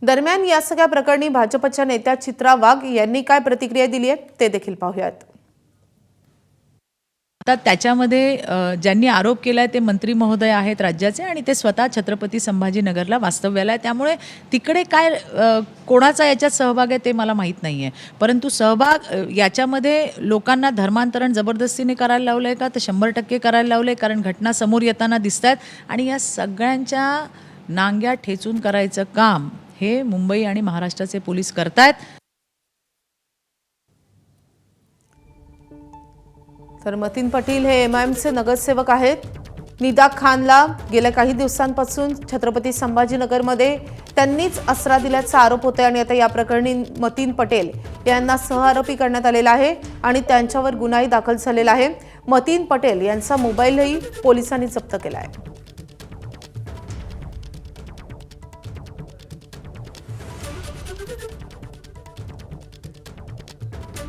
दरम्यान या सगळ्या प्रकरणी भाजपच्या नेत्या चित्रा वाघ यांनी काय प्रतिक्रिया दिली आहे ते देखील पाहूयात। आता त्याच्यामध्ये ज्यांनी आरोप केलाय ते मंत्री महोदय आहेत राज्याचे आणि ते स्वतः छत्रपती संभाजीनगरला वास्तव्याला आहे, त्यामुळे तिकडे काय कोणाचा याच्यात सहभाग आहे ते मला माहीत नाही आहे। परंतु सहभाग याच्यामध्ये लोकांना धर्मांतरण जबरदस्तीने करायला लावलंय का, तर 100% करायला लावलंय, कारण घटना समोर येताना दिसतात आणि या सगळ्यांच्या नांग्या ठेचून करायचं काम हे मुंबई आणि महाराष्ट्राचे पोलीस करतायत। तर मतीन पटेल हे एमआयएमचे नगरसेवक आहेत। निदा खानला गेल्या काही दिवसांपासून छत्रपती संभाजीनगरमध्ये त्यांनीच आसरा दिल्याचा आरोप होतोय आणि आता या प्रकरणी मतीन पटेल यांना सहआरोपी करण्यात आलेला आहे आणि त्यांच्यावर गुन्हाही दाखल झालेला आहे। मतीन पटेल यांचा मोबाईलही पोलिसांनी जप्त केला आहे।